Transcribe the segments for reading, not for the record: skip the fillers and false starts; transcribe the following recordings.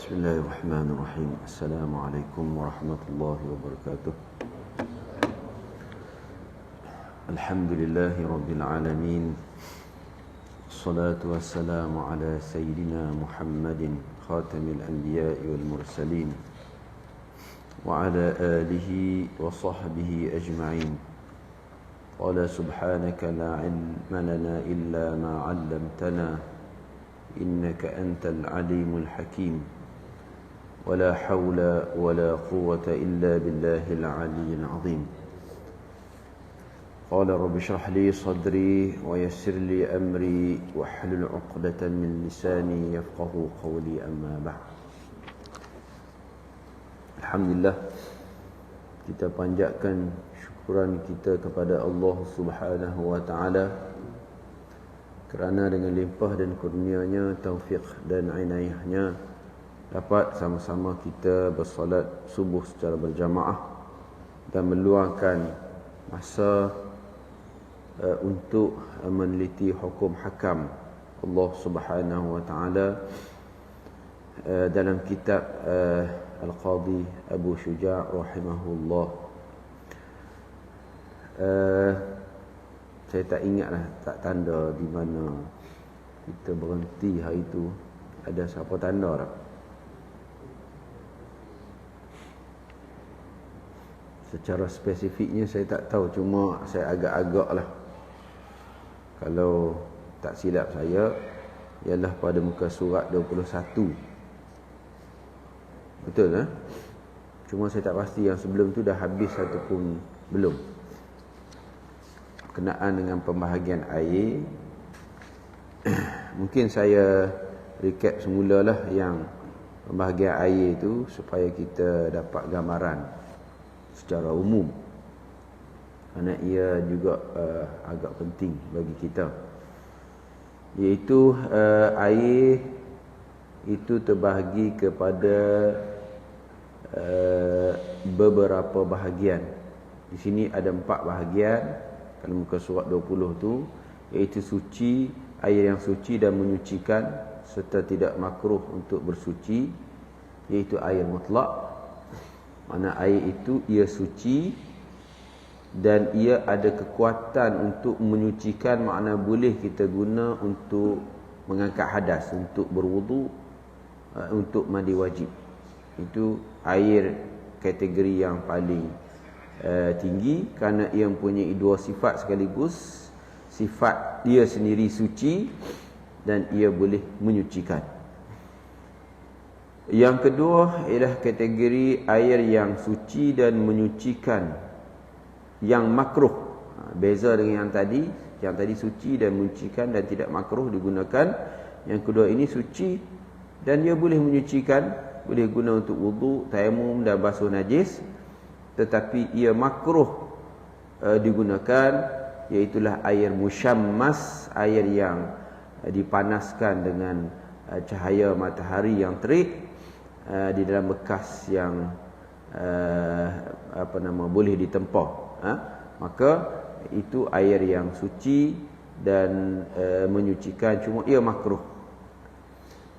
بسم الله الرحمن الرحيم. السلام عليكم ورحمة الله وبركاته. الحمد لله رب العالمين، الصلاة والسلام على سيدنا محمد خاتم الأنبياء والمرسلين وعلى آله وصحبه أجمعين. قال سبحانك لا علم لنا إلا ما علمتنا إنك أنت العليم الحكيم. ولا حول ولا قوة إلا بالله العلي العظيم. قال رب اشرح لي صدري ويسر لي أمري واحلل عقدة من لساني يفقه قولي. أما بعد. Alhamdulillah, kita panjatkan syukuran kita kepada Allah Subhanahu wa taala kerana dengan limpah dan kurnianya, taufik dan inayahnya dapat sama-sama kita bersolat subuh secara berjamaah dan meluangkan masa untuk meneliti hukum hakam Allah Subhanahu wa taala dalam kitab Al-Qadhi Abu Syuja' rahimahullah. Saya tak ingatlah, tak tanda di mana kita berhenti hari itu. Ada siapa tanda tak? Secara spesifiknya saya tak tahu, cuma saya agak-agak lah, kalau tak silap saya, ialah pada muka surat 21. Betul lah. Cuma saya tak pasti yang sebelum tu dah habis ataupun belum. Berkenaan dengan pembahagian air, mungkin saya recap semulalah yang pembahagian air itu supaya kita dapat gambaran secara umum, kerana ia juga agak penting bagi kita, iaitu air itu terbahagi kepada beberapa bahagian. Di sini ada 4 bahagian kalau muka surat 20 tu, iaitu suci, air yang suci dan menyucikan serta tidak makruh untuk bersuci, iaitu air mutlak. Mana air itu ia suci dan ia ada kekuatan untuk menyucikan, makna boleh kita guna untuk mengangkat hadas, untuk berwudu, untuk mandi wajib. Itu air kategori yang paling tinggi, kerana ia mempunyai 2 sifat sekaligus. Sifat dia sendiri suci dan ia boleh menyucikan. Yang kedua ialah kategori air yang suci dan menyucikan, yang makruh. Beza dengan yang tadi. Yang tadi suci dan menyucikan dan tidak makruh digunakan. Yang kedua ini suci dan dia boleh menyucikan, boleh guna untuk wudu, tayamum dan basuh najis, tetapi ia makruh digunakan, iaitulah air musyammas, air yang dipanaskan dengan cahaya matahari yang terik, di dalam bekas yang boleh ditempah, maka itu air yang suci dan menyucikan, cuma ia makruh.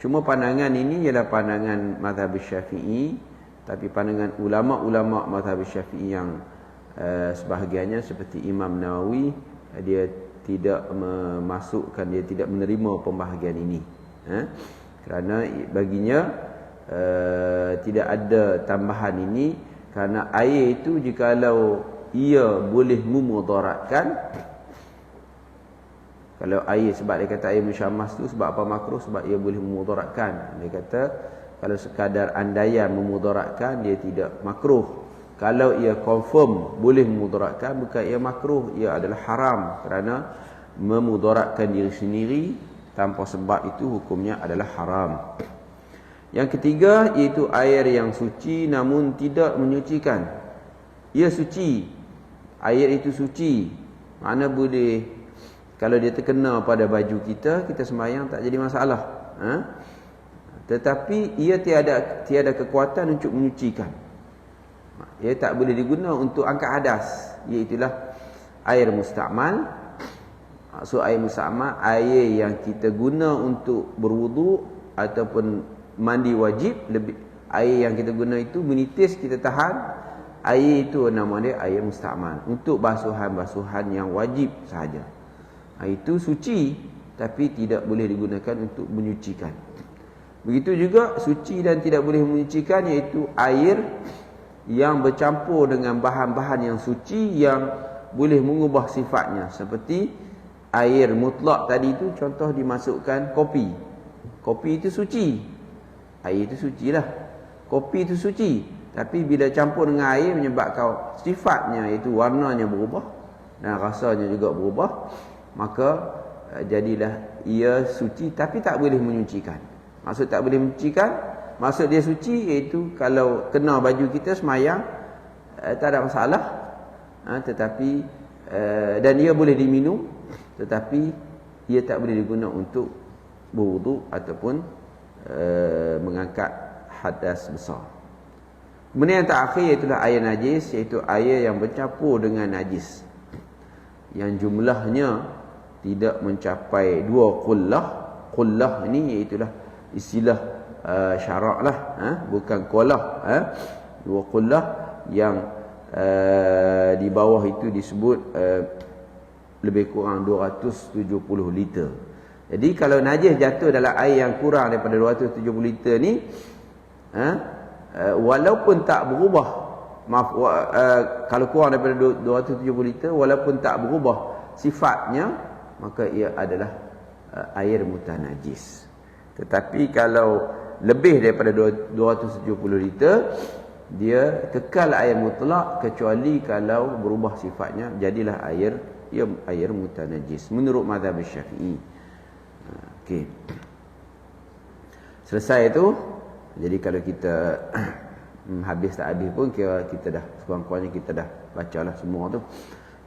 Cuma pandangan ini ialah pandangan mazhab Syafi'i, tapi pandangan ulama-ulama mazhab Syafi'i yang sebahagiannya seperti Imam Nawawi, dia tidak memasukkan, dia tidak menerima pembahagian ini, kerana baginya tidak ada tambahan ini, kerana air itu jikalau ia boleh memudaratkan, kalau air, sebab dia kata air musyammas tu sebab apa makruh, sebab ia boleh memudaratkan. Dia kata kalau sekadar andaian memudaratkan, dia tidak makruh. Kalau ia confirm boleh memudaratkan, bukan ia makruh, ia adalah haram, kerana memudaratkan diri sendiri tanpa sebab itu hukumnya adalah haram. Yang ketiga iaitu air yang suci namun tidak menyucikan. Ia suci, air itu suci, makna boleh, kalau dia terkena pada baju kita, kita sembahyang tak jadi masalah, tetapi ia tiada kekuatan untuk menyucikan. Ia tak boleh digunakan untuk angkat hadas, iaitulah air musta'mal. So air musta'mal, air yang kita guna untuk berwudu ataupun mandi wajib, lebih air yang kita guna itu menitis, kita tahan, air itu nama dia air musta'mal, untuk basuhan-basuhan yang wajib sahaja. Itu suci, tapi tidak boleh digunakan untuk menyucikan. Begitu juga suci dan tidak boleh menyucikan, iaitu air yang bercampur dengan bahan-bahan yang suci yang boleh mengubah sifatnya. Seperti air mutlak tadi itu, contoh dimasukkan kopi. Kopi itu suci, air itu sucilah. Kopi itu suci, tapi bila campur dengan air menyebabkan sifatnya, iaitu warnanya berubah dan rasanya juga berubah, maka jadilah ia suci tapi tak boleh menyucikan. Maksud tak boleh menyucikan, maksud dia suci iaitu kalau kena baju kita semayang, tak ada masalah, tetapi dan ia boleh diminum, tetapi ia tak boleh digunakan untuk berwuduk ataupun mengangkat hadas besar. Kemudian yang terakhir iaitulah air najis, iaitu air yang bercampur dengan najis yang jumlahnya tidak mencapai 2 qullah. Qullah ini iaitulah istilah syarak lah, bukan qullah. 2 qullah yang di bawah itu disebut lebih kurang 270 liter. Jadi kalau najis jatuh dalam air yang kurang daripada 270 liter ni, walaupun tak berubah, kalau kurang daripada 270 liter, walaupun tak berubah sifatnya, maka ia adalah air mutanajis. Tetapi kalau lebih daripada 270 liter, dia kekal air mutlak, kecuali kalau berubah sifatnya, jadilah air mutanajis menurut mazhab Syafi'i. Okey. Selesai itu. Jadi kalau kita habis tak habis pun kira kita dah sekurang-kurangnya kita dah bacalah semua tu.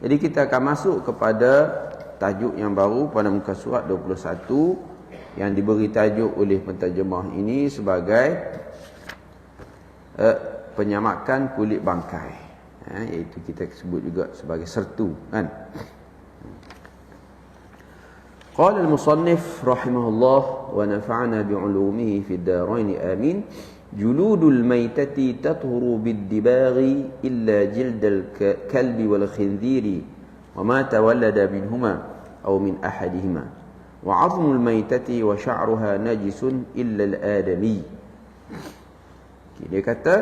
Jadi kita akan masuk kepada tajuk yang baru pada muka surat 21 yang diberi tajuk oleh penterjemah ini sebagai penyamakan kulit bangkai, iaitu kita sebut juga sebagai sertu, kan. Qala al-musannif rahimahullah wa nafa'ana bi'ulumihi fid darain amin. Juludul maitati tathuru bid-dibaghi illa jildal kalbi wal khinziri wa ma tawallada minhuma aw min ahadihima wa 'azmul maitati wa sha'ruha najisun illa al-adami. Dia kata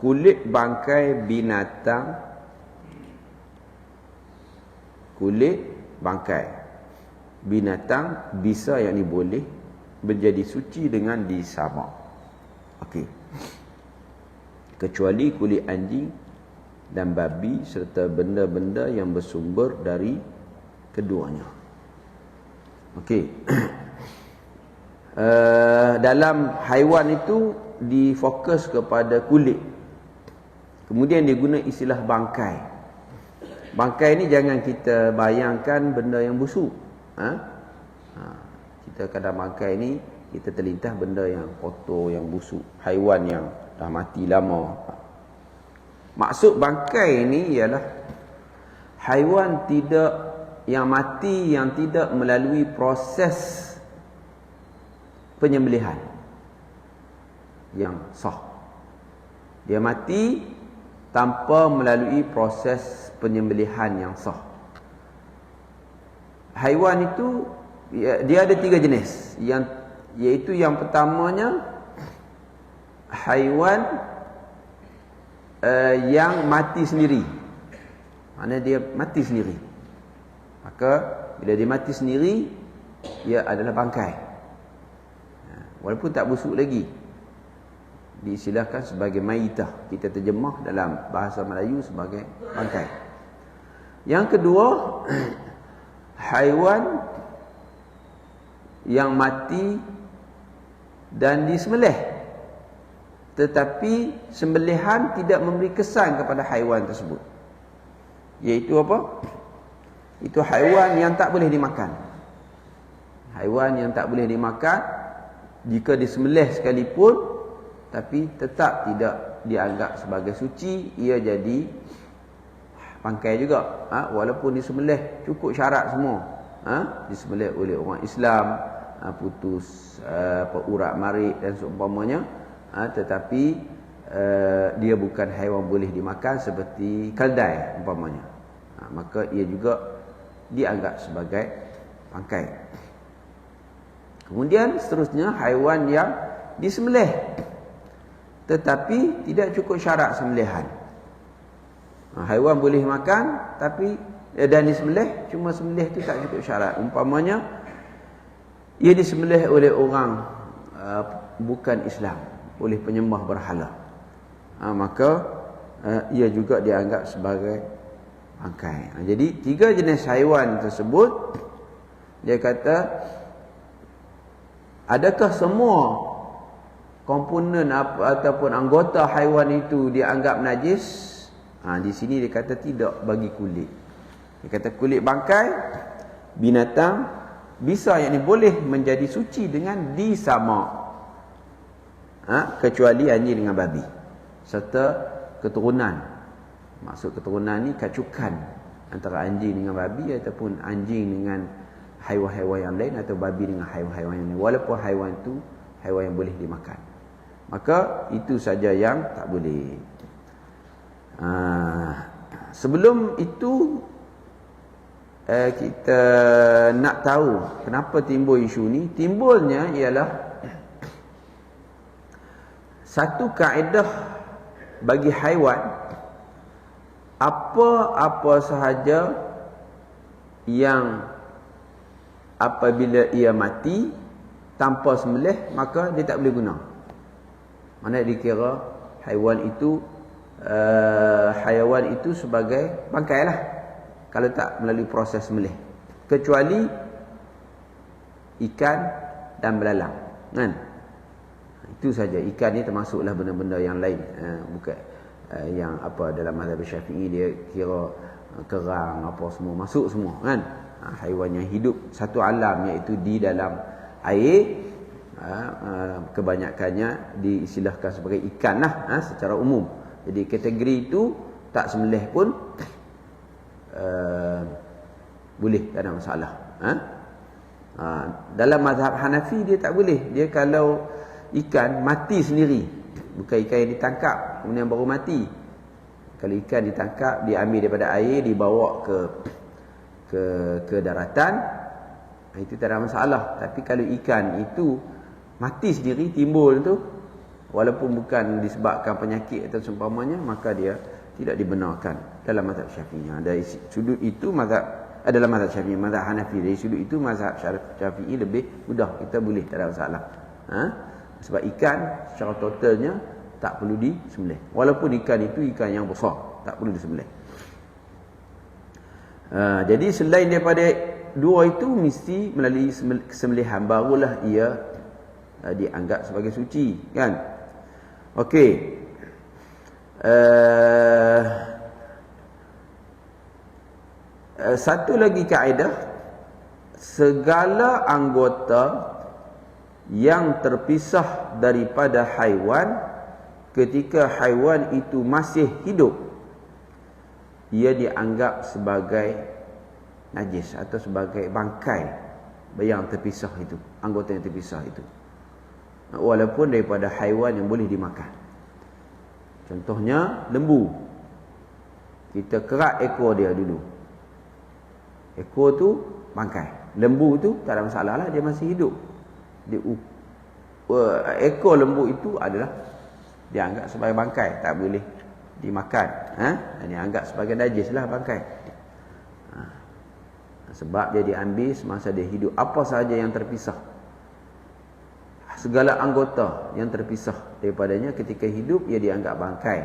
kulit bangkai binatang, kulit bangkai binatang bisa, yakni boleh menjadi suci dengan disamak. Okey. Kecuali kulit anjing dan babi serta benda-benda yang bersumber dari keduanya. Okey. Dalam haiwan itu difokus kepada kulit. Kemudian dia guna istilah bangkai. Bangkai ni jangan kita bayangkan benda yang busuk. Kita kadang bangkai ni kita terlintas benda yang kotor, yang busuk, haiwan yang dah mati lama. Maksud bangkai ni ialah haiwan yang mati yang tidak melalui proses penyembelihan yang sah. Dia mati tanpa melalui proses penyembelihan yang sah. Haiwan itu dia ada 3 jenis, iaitu yang pertamanya haiwan yang mati sendiri. Maknanya dia mati sendiri. Maka bila dia mati sendiri, ia adalah bangkai. Walaupun tak busuk lagi, diistilahkan sebagai maitah. Kita terjemah dalam bahasa Melayu sebagai bangkai. Yang kedua, haiwan yang mati dan disembelih, tetapi sembelihan tidak memberi kesan kepada haiwan tersebut. Iaitu apa? Itu haiwan yang tak boleh dimakan. Haiwan yang tak boleh dimakan, jika disembelih sekalipun, tapi tetap tidak dianggap sebagai suci, ia jadi bangkai juga. Walaupun disembelih cukup syarat semua. Disembelih oleh orang Islam, putus urat marik dan seumpamanya, tetapi dia bukan haiwan boleh dimakan seperti keldai umpamanya, maka ia juga dianggap sebagai bangkai. Kemudian seterusnya haiwan yang disembelih tetapi tidak cukup syarat sembelihan. Haiwan boleh makan tapi dan disembelih, cuma sembelih itu tak cukup syarat. Umpamanya ia disembelih oleh orang bukan Islam, oleh penyembah berhala, maka ia juga dianggap sebagai bangkai. Jadi 3 jenis haiwan tersebut, dia kata, adakah semua komponen ataupun anggota haiwan itu dianggap najis? Di sini dia kata tidak bagi kulit. Dia kata kulit bangkai binatang bisa yang ini boleh menjadi suci dengan disamak, kecuali anjing dengan babi serta keturunan. Maksud keturunan ni kacukan antara anjing dengan babi ataupun anjing dengan haiwan-haiwan yang lain atau babi dengan haiwan-haiwan yang lain, walaupun haiwan itu haiwan yang boleh dimakan, maka itu saja yang tak boleh. Sebelum itu kita nak tahu kenapa timbul isu ni. Timbulnya ialah satu kaedah bagi haiwan, apa-apa sahaja yang apabila ia mati tanpa sembelih, maka dia tak boleh guna. Mana dikira haiwan itu sebagai bangkai lah kalau tak melalui proses sembelih, kecuali ikan dan belalang, kan? Itu saja. Ikan ni termasuklah benda-benda yang lain, bukan yang apa dalam mazhab Syafi'i dia kira kerang apa semua masuk semua, kan? Haiwan yang hidup satu alam, iaitu di dalam air, kebanyakannya diistilahkan sebagai ikan lah, secara umum. Jadi kategori itu tak sembelih pun boleh, tak ada masalah. Dalam mazhab Hanafi dia tak boleh. Dia kalau ikan mati sendiri, bukan ikan yang ditangkap kemudian baru mati. Kalau ikan ditangkap, diambil daripada air, dibawa ke daratan, itu tak ada masalah. Tapi kalau ikan itu mati sendiri, timbul tu, walaupun bukan disebabkan penyakit atau seumpamanya, maka dia tidak dibenarkan dalam mazhab Syafi'i. Dari sudut itu dalam mazhab Syafi'i, mazhab Hanafi, dari sudut itu mazhab Syafi'i lebih mudah, kita boleh, tak ada masalah. Sebab ikan secara totalnya tak perlu disembelih, walaupun ikan itu ikan yang besar, tak perlu disembelih. Jadi selain daripada dua itu, mesti melalui kesembelihan barulah ia dianggap sebagai suci, kan? Okey. Satu lagi kaedah, segala anggota yang terpisah daripada haiwan ketika haiwan itu masih hidup, ia dianggap sebagai najis atau sebagai bangkai yang terpisah itu, anggota yang terpisah itu, walaupun daripada haiwan yang boleh dimakan. Contohnya lembu, kita kerat ekor dia dulu, ekor tu bangkai. Lembu tu tak ada masalah lah, dia masih hidup. Ekor lembu itu adalah dianggap sebagai bangkai, tak boleh dimakan. Dia anggap sebagai najis lah bangkai. Sebab dia diambil semasa dia hidup. Apa sahaja yang terpisah, segala anggota yang terpisah daripadanya ketika hidup, ia dianggap bangkai,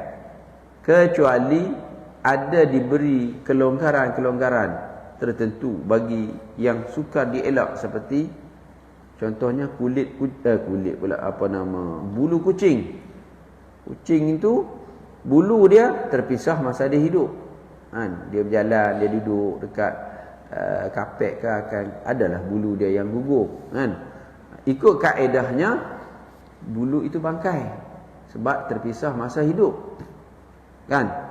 kecuali ada diberi kelonggaran-kelonggaran tertentu bagi yang sukar dielak, seperti contohnya bulu kucing. Kucing itu bulu dia terpisah masa dia hidup, dia berjalan, dia duduk dekat kapet ke, akan adalah bulu dia yang gugur, kan? Ikut kaedahnya bulu itu bangkai sebab terpisah masa hidup, kan?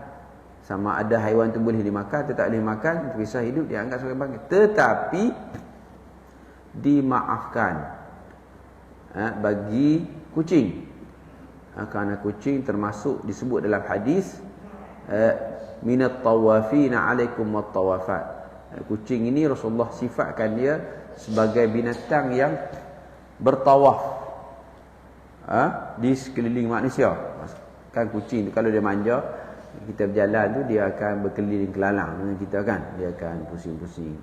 Sama ada haiwan itu boleh dimakan atau tak boleh makan, terpisah hidup, dianggap sebagai bangkai. Tetapi dimaafkan bagi kucing. Kerana kucing termasuk disebut dalam hadis minat tawafina alaikum wat tawafat. Kucing ini Rasulullah sifatkan dia sebagai binatang yang bertawaf di sekeliling manusia. Kan kucing tu kalau dia manja, kita berjalan tu dia akan berkeliling kelalang dengan kita kan, dia akan pusing-pusing.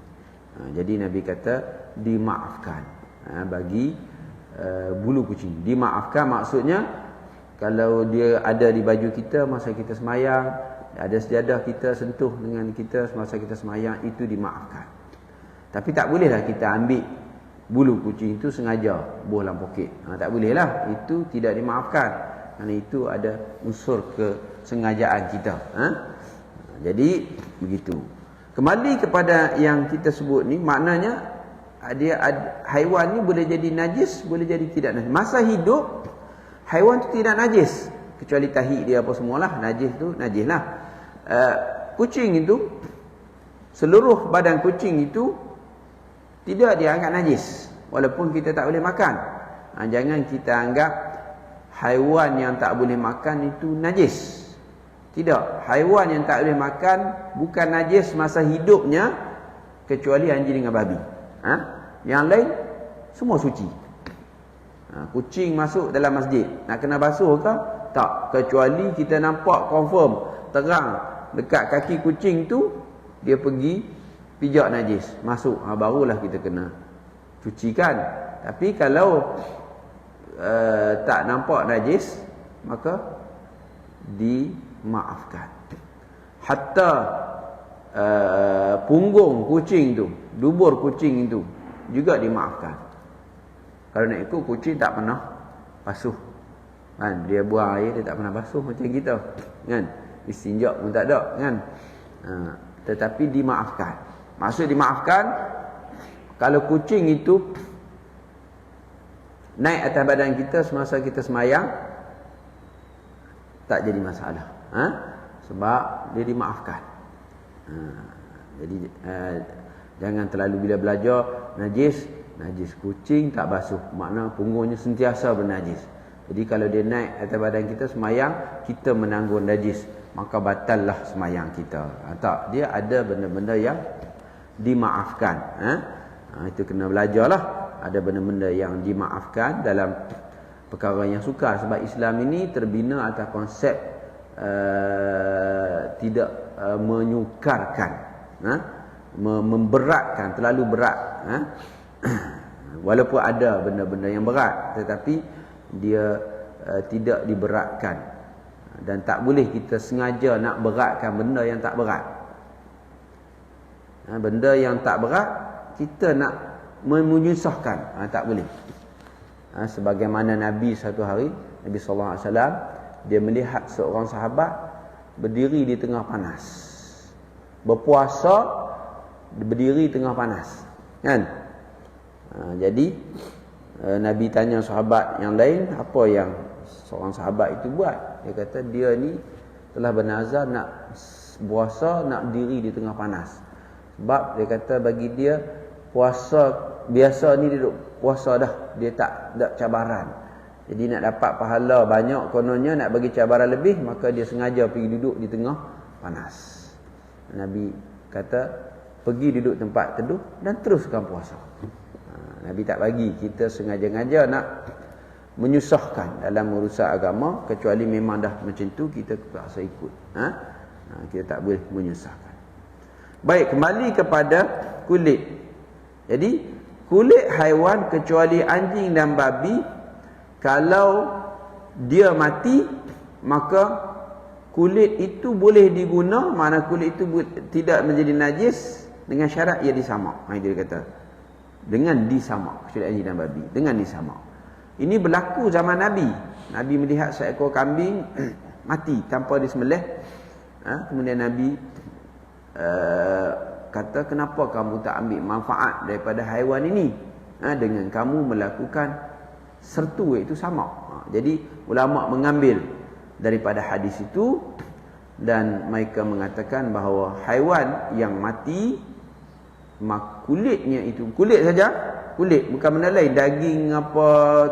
Jadi Nabi kata dimaafkan bagi bulu kucing. Dimaafkan maksudnya kalau dia ada di baju kita masa kita semayang, ada sejadah kita sentuh dengan kita semasa kita semayang, itu dimaafkan. Tapi tak bolehlah kita ambil bulu kucing itu sengaja buah dalam poket. Tak bolehlah, itu tidak dimaafkan. Kerana itu ada unsur kesengajaan kita. Jadi begitu. Kembali kepada yang kita sebut ni, maknanya haiwan ni boleh jadi najis, boleh jadi tidak najis. Masa hidup haiwan tu tidak najis, kecuali tahi dia apa semualah, najis tu najislah. Kucing itu, seluruh badan kucing itu tidak dianggap najis, walaupun kita tak boleh makan. Jangan kita anggap haiwan yang tak boleh makan itu najis. Tidak, haiwan yang tak boleh makan bukan najis masa hidupnya, kecuali anjing dengan babi. Yang lain semua suci. Kucing masuk dalam masjid, nak kena basuh ke? Tak, kecuali kita nampak confirm terang dekat kaki kucing tu dia pergi pijak najis, masuk, barulah kita kena cucikan. Tapi kalau tak nampak najis, maka dimaafkan. Hatta punggung kucing tu, dubur kucing itu juga dimaafkan. Kalau nak ikut, kucing tak pernah basuh kan, dia buang air, dia tak pernah basuh macam kita kan, istinja pun tak ada kan. Tetapi dimaafkan. Maksud dimaafkan, kalau kucing itu naik atas badan kita semasa kita semayang, tak jadi masalah. Sebab dia dimaafkan. Jadi jangan terlalu bila belajar najis kucing tak basuh, makna punggungnya sentiasa bernajis. Jadi kalau dia naik atas badan kita semayang, kita menanggung najis, maka batallah semayang kita. Tak, dia ada benda-benda yang dimaafkan. Itu kena belajarlah. Ada benda-benda yang dimaafkan dalam perkara yang sukar. Sebab Islam ini terbina atas konsep tidak menyukarkan, memberatkan, terlalu berat. Walaupun ada benda-benda yang berat, tetapi dia tidak diberatkan. Dan tak boleh kita sengaja nak beratkan benda yang tak berat. Benda yang tak berat kita nak menyusahkan, tak boleh. Sebagaimana Nabi satu hari, Nabi SAW, dia melihat seorang sahabat berdiri di tengah panas, berpuasa berdiri tengah panas kan. Jadi Nabi tanya sahabat yang lain, apa yang seorang sahabat itu buat? Dia kata dia ni telah bernazar nak puasa, nak berdiri di tengah panas. Sebab dia kata bagi dia puasa biasa ni dia duduk puasa dah, dia tak ada cabaran. Jadi nak dapat pahala banyak kononnya, nak bagi cabaran lebih, maka dia sengaja pergi duduk di tengah panas. Nabi kata pergi duduk tempat teduh dan teruskan puasa. Nabi tak bagi kita sengaja-ngaja nak menyusahkan dalam urusan agama, kecuali memang dah macam tu kita terpaksa ikut. Kita tak boleh menyusahkan. Baik, kembali kepada kulit. Jadi kulit haiwan kecuali anjing dan babi, kalau dia mati, maka kulit itu boleh diguna, mana kulit itu tidak menjadi najis dengan syarat ia disamak. Itu dia kata, dengan disamak, kecuali anjing dan babi, dengan disamak. Ini berlaku zaman Nabi. Nabi melihat seekor kambing mati tanpa disembelih. Kemudian Nabi kata, kenapa kamu tak ambil manfaat daripada haiwan ini dengan kamu melakukan sertu, iaitu samak. Jadi ulama mengambil daripada hadis itu, dan mereka mengatakan bahawa haiwan yang mati, kulitnya itu, kulit saja kulit, bukan benda lain, daging apa,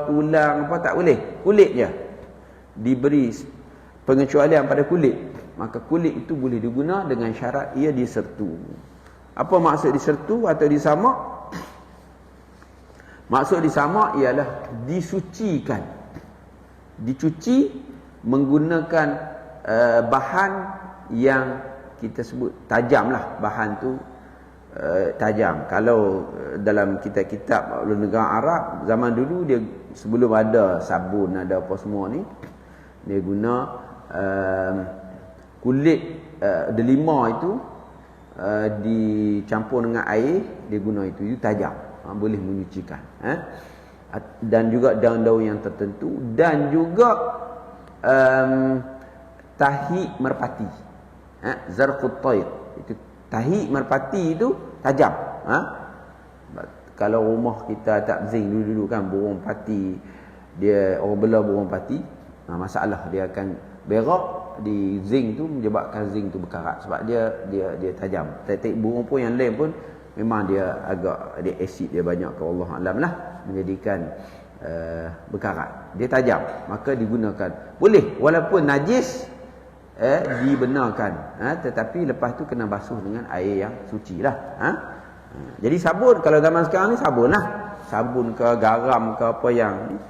tulang apa, tak boleh. Kulit je. Diberi pengecualian pada kulit. Maka kulit itu boleh diguna dengan syarat ia disertu. Apa maksud disertu atau disamak? Maksud disamak ialah disucikan. Dicuci menggunakan bahan yang kita sebut tajam lah. Bahan tu tajam. Kalau dalam kitab-kitab negara Arab zaman dulu, dia sebelum ada sabun, ada apa semua ni, dia guna kulit delima itu dicampur dengan air, dia guna itu tajam, boleh menyucikan. Dan juga daun-daun yang tertentu, dan juga tahi merpati, zarqut tayr, itu tahi merpati itu tajam. Kalau rumah kita tak zinc dulu-dulu kan, burung pati, dia orang bela burung pati, masalah dia akan berak di zinc tu, menyebabkan zinc tu berkarat sebab dia tajam. Tetek burung pun yang lain pun memang dia agak, dia asid dia banyak, ke Allah alam lah, menjadikan berkarat. Dia tajam, maka digunakan. Boleh walaupun najis, dibenarkan, tetapi lepas tu kena basuh dengan air yang suci lah. Jadi sabun, kalau zaman sekarang ni sabun lah, sabun ke garam ke apa yang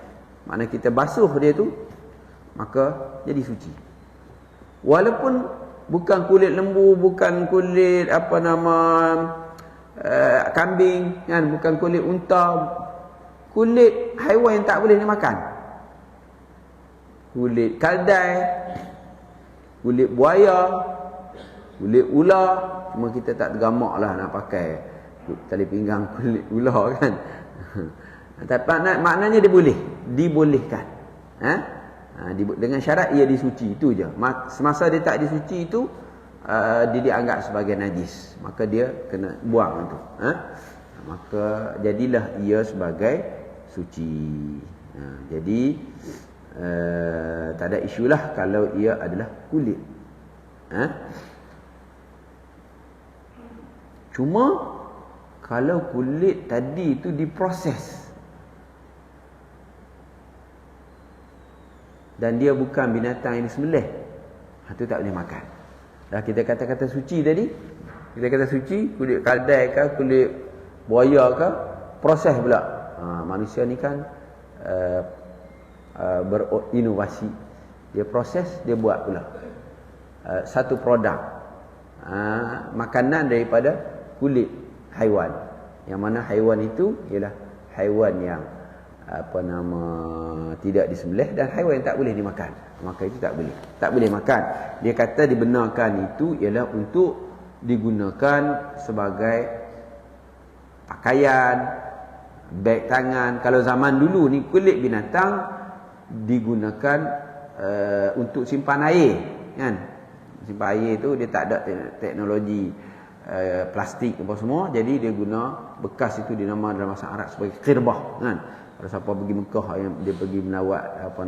mana kita basuh dia tu, maka jadi suci. Walaupun bukan kulit lembu, bukan kulit apa nama kambing kan, bukan kulit unta, kulit haiwan yang tak boleh dimakan. Kulit kaldai, kulit buaya, kulit ular, cuma kita tak tergamak lah nak pakai tali pinggang kulit ular kan. Tapi maknanya dia boleh, dibolehkan. Dengan syarat ia disuci, itu je. Semasa dia tak disuci itu, dia dianggap sebagai najis, maka dia kena buang itu. Maka jadilah ia sebagai suci. Jadi tak ada isyulah kalau ia adalah kulit. Cuma kalau kulit tadi itu diproses dan dia bukan binatang yang disembelih, itu tak boleh makan. Dah kita kata-kata suci tadi, kita kata suci, kulit kaldai ke, kulit buaya ke, proses pula. Manusia ni kan berinovasi. Dia proses, dia buat pula satu produk makanan daripada kulit haiwan. Yang mana haiwan itu ialah haiwan yang apa nama tidak disembelih dan haiwan yang tak boleh dimakan. Maka itu tak boleh makan. Dia kata dibenarkan itu ialah untuk digunakan sebagai pakaian, beg tangan. Kalau zaman dulu ni kulit binatang digunakan untuk simpan air kan. Simpan air tu dia tak ada teknologi plastik apa semua, jadi dia guna bekas itu dinama dalam bahasa Arab sebagai qirbah kan. Kalau siapa pergi Mekah, yang dia pergi melawat apa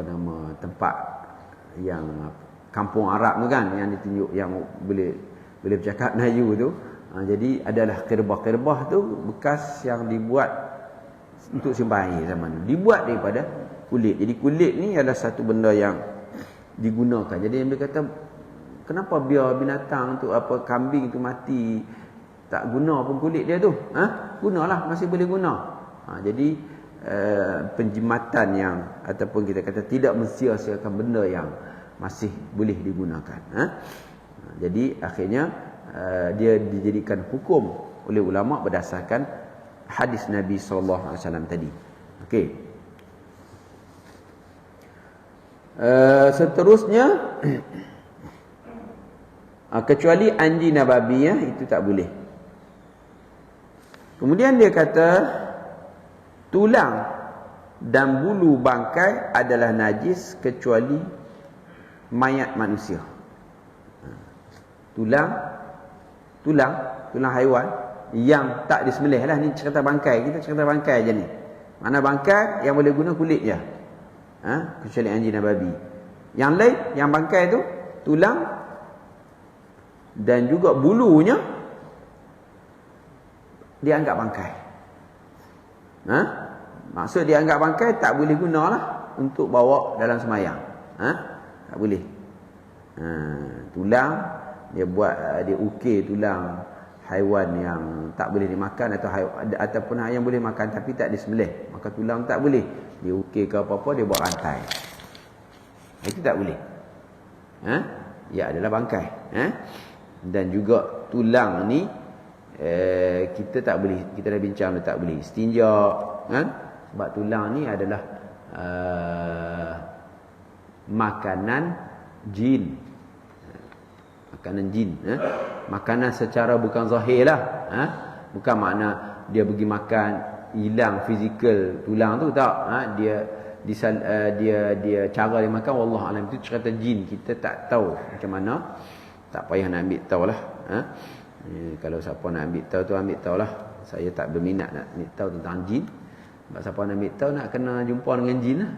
nama tempat yang kampung Arab tu kan, yang ditunjuk yang boleh bercakap Melayu tu, jadi adalah qirbah tu bekas yang dibuat untuk simpan air zaman tu, dibuat daripada kulit. Jadi kulit ni adalah satu benda yang digunakan. Jadi yang dia kata, kenapa biar binatang tu apa kambing tu mati tak guna pun kulit dia tu? Gunalah, masih boleh guna. Jadi penjimatan yang ataupun kita kata tidak mensia-siakan benda yang masih boleh digunakan. Jadi akhirnya dia dijadikan hukum oleh ulama berdasarkan hadis Nabi SAW tadi. Okey. Seterusnya kecuali anjing babi itu tak boleh. Kemudian dia kata tulang dan bulu bangkai adalah najis kecuali mayat manusia. Tulang haiwan yang tak disembelih lah. Ni cerita bangkai, kita cerita bangkai je ni. Mana bangkai yang boleh guna kulit je, kecuali anjing dan babi. Yang lain, yang bangkai tu tulang dan juga bulunya dia anggap bangkai. Maksud dia anggap bangkai tak boleh gunalah untuk bawa dalam semayang. Tak boleh. Tulang dia buat, dia ukir tulang haiwan yang tak boleh dimakan ataupun yang boleh makan tapi tak disembelih, maka tulang tak boleh. Dia ukir ke apa-apa, dia buat rantai. Itu tak boleh. Ia adalah bangkai. Dan juga tulang ni kita tak boleh, kita dah bincang dah tak boleh istinja, kan? Sebab tulang ni adalah makanan jin. Makanan jin. Makanan secara bukan zahir lah. Bukan makna dia pergi makan hilang fizikal tulang tu, tak. Dia cara dia makan wallah alam, itu cerita jin. Kita tak tahu macam mana. Tak payah nak ambil tahu lah. Kalau siapa nak ambil tahu tu ambil tahu lah. Saya tak berminat nak ambil tahu tentang jin. Sebab siapa nak ambil tahu nak kena jumpa dengan jin lah.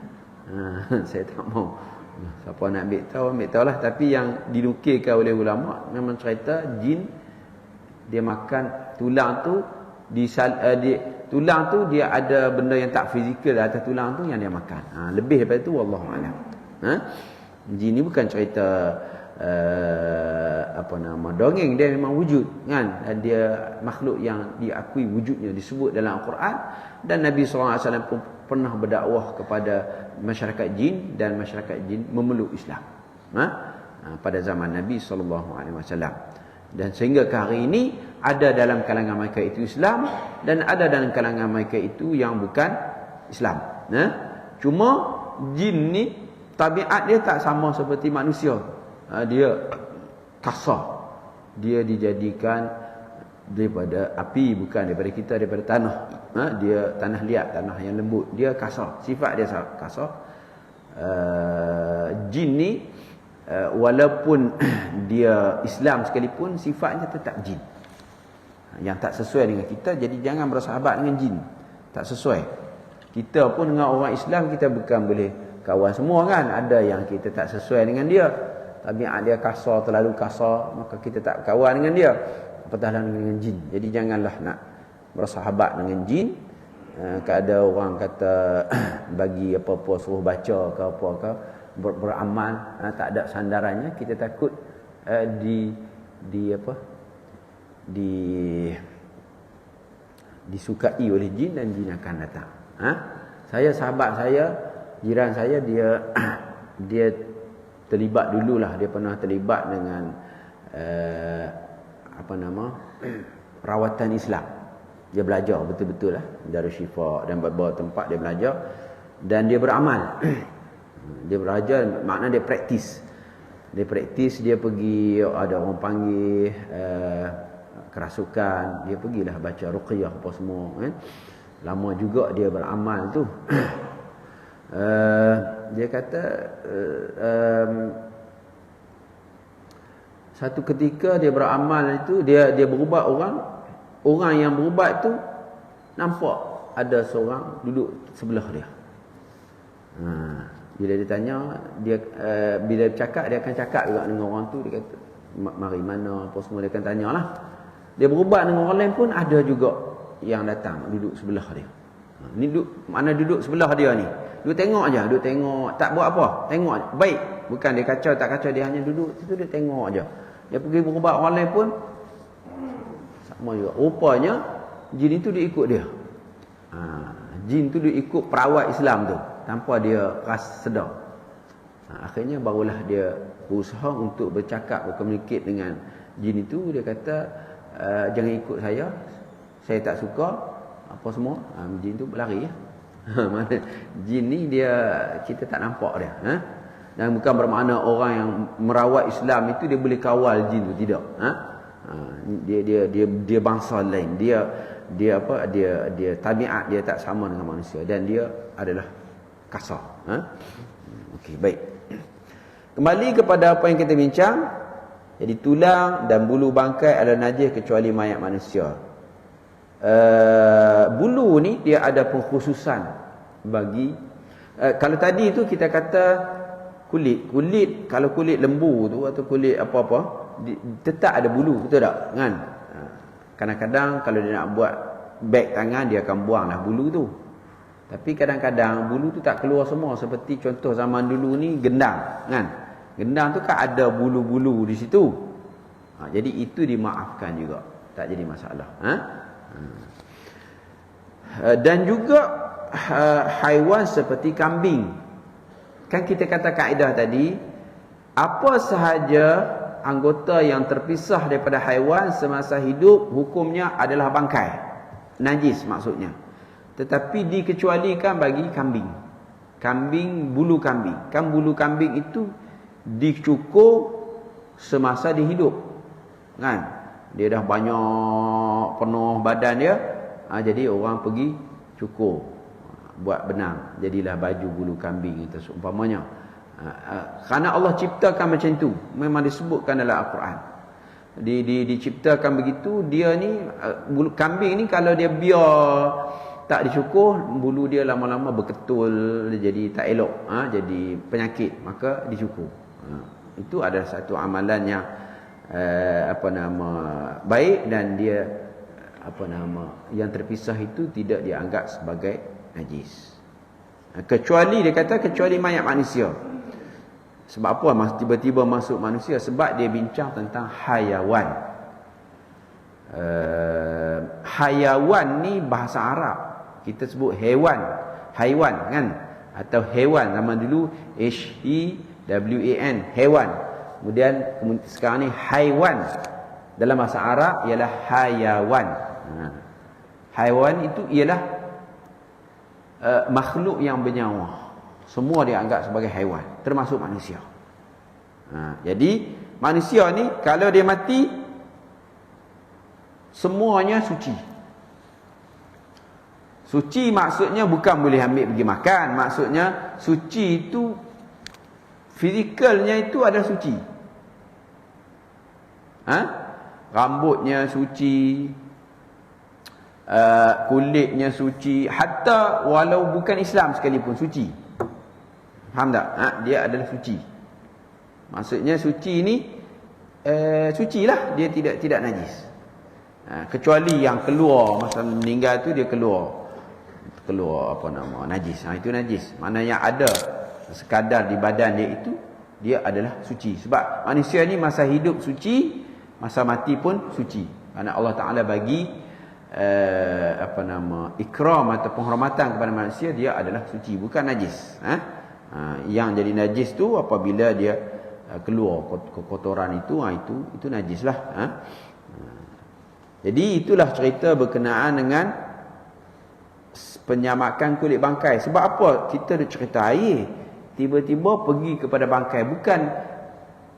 Saya tak mau. Siapa nak ambil tahu lah. Tapi yang dinukilkan oleh ulama memang cerita jin dia makan tulang tu, tulang tu dia ada benda yang tak fizikal atas tulang tu yang dia makan. Lebih daripada tu wallahu alam. Jin ni bukan cerita dongeng, dia memang wujud, kan? Dia makhluk yang diakui wujudnya, disebut dalam Al-Quran, dan Nabi SAW pun pernah berdakwah kepada masyarakat jin, dan masyarakat jin memeluk Islam pada zaman Nabi SAW. Dan sehingga ke hari ini ada dalam kalangan mereka itu Islam, dan ada dalam kalangan mereka itu yang bukan Islam. Cuma jin ni tabiat dia tak sama seperti manusia. Dia kasar. Dia dijadikan daripada api, bukan daripada kita, daripada tanah. Dia tanah liat, tanah yang lembut. Dia kasar. Sifat dia kasar. Jin ni walaupun dia Islam sekalipun, sifatnya tetap jin. Yang tak sesuai dengan kita, jadi jangan bersahabat dengan jin. Tak sesuai. Kita pun dengan orang Islam, kita bukan boleh kawan semua, kan? Ada yang kita tak sesuai dengan dia. Tabiat dia kasar, terlalu kasar, maka kita tak kawan dengan dia. Apatah dengan jin. Jadi janganlah nak bersahabat dengan jin. Ada orang kata bagi apa-apa, suruh baca ke apa ke, beramal, tak ada sandarannya. Kita takut disukai oleh jin, dan jin akan datang. Sahabat saya, jiran saya, dia terlibat dululah, dia pernah terlibat dengan rawatan Islam. Dia belajar betul-betul lah dari Syifa dan beberapa tempat dia belajar, dan dia beramal. Dia belajar, makna dia praktis. Dia pergi, ada orang panggil kerasukan, dia pergilah baca ruqyah apa semua, kan? Lama juga dia beramal tu. Dia kata satu ketika dia beramal itu, dia berubat orang yang berubat tu nampak ada seorang duduk sebelah dia. Bila dia tanya, bila bercakap, dia akan cakap juga dengan orang tu. Dia kata mari mana apa semua, dia akan tanyalah. Dia berubat dengan orang lain pun ada juga yang datang duduk sebelah dia. Ni duduk sebelah dia ni. Duduk tengok aja, duduk tengok, tak buat apa, tengok aja. Baik, bukan dia kacau tak kacau, dia hanya duduk situ, dia tengok aja. Dia pergi berubat orang lain pun sama juga. Rupanya jin itu dia ikut dia. Jin tu dia ikut perawat Islam tu tanpa dia rasa sedar. Akhirnya barulah dia berusaha untuk bercakap, berkomunikasi dengan jin itu. Dia kata jangan ikut saya tak suka apa semua. Jin tu berlari ya. Mana jin ni kita tak nampak dia. Dan bukan bermakna orang yang merawat Islam itu dia boleh kawal jin tu, tidak. Dia bangsa lain. Dia tabiat dia tak sama dengan manusia, dan dia adalah kasar. Okey, baik. Kembali kepada apa yang kita bincang. Jadi tulang dan bulu bangkai adalah najis kecuali mayat manusia. Bulu ni dia ada pengkhususan bagi kalau tadi tu kita kata kulit, kalau kulit lembu tu atau kulit apa-apa tetap ada bulu, betul tak? Kan? Kadang-kadang kalau dia nak buat beg tangan, dia akan buanglah bulu tu. Tapi kadang-kadang bulu tu tak keluar semua. Seperti contoh zaman dulu ni gendang kan. Gendang tu kan ada bulu-bulu di situ. Jadi itu dimaafkan juga, tak jadi masalah. Dan juga haiwan seperti kambing. Kan kita kata kaedah tadi, apa sahaja anggota yang terpisah daripada haiwan semasa hidup, hukumnya adalah bangkai. Najis maksudnya. Tetapi dikecualikan bagi kambing. Kambing, bulu kambing. Kan bulu kambing itu dicukur semasa dia hidup. Kan? Dia dah banyak penuh badan dia. Jadi orang pergi cukur. Buat benang. Jadilah baju bulu kambing itu seumpamanya. Kerana Allah ciptakan macam tu. Memang disebutkan dalam Al-Quran. Diciptakan begitu. Dia ni, bulu kambing ni kalau dia biar tak dicukur, bulu dia lama-lama berketul, jadi tak elok, jadi penyakit, maka dicukur. Itu adalah satu amalan yang baik, dan dia yang terpisah itu tidak dianggap sebagai najis. Kecuali dia kata kecuali mayat manusia. Sebab apa tiba-tiba masuk manusia? Sebab dia bincang tentang hayawan. Hayawan ni bahasa Arab. Kita sebut haiwan kan, atau hewan zaman dulu, HEWAN, hewan. Kemudian sekarang ni haiwan dalam bahasa Arab ialah hayawan. Haiwan itu ialah makhluk yang bernyawa. Semua dianggap sebagai haiwan, termasuk manusia. Jadi manusia ni kalau dia mati, semuanya suci. Suci maksudnya bukan boleh ambil pergi makan. Maksudnya suci itu, fizikalnya itu ada suci. Rambutnya suci, kulitnya suci, hatta walau bukan Islam sekalipun suci. Faham tak? Dia adalah suci. Maksudnya suci ni sucilah, dia tidak najis. Kecuali yang keluar masa meninggal tu, dia keluar najis. Itu najis. Mana yang ada sekadar di badan dia itu, dia adalah suci. Sebab manusia ni masa hidup suci, masa mati pun suci. Kerana Allah Ta'ala bagi ikram atau penghormatan kepada manusia, dia adalah suci, bukan najis. Yang jadi najis tu apabila dia keluar kotoran itu najis lah. Jadi itulah cerita berkenaan dengan penyamakan kulit bangkai. Sebab apa kita ada cerita air, tiba-tiba pergi kepada bangkai?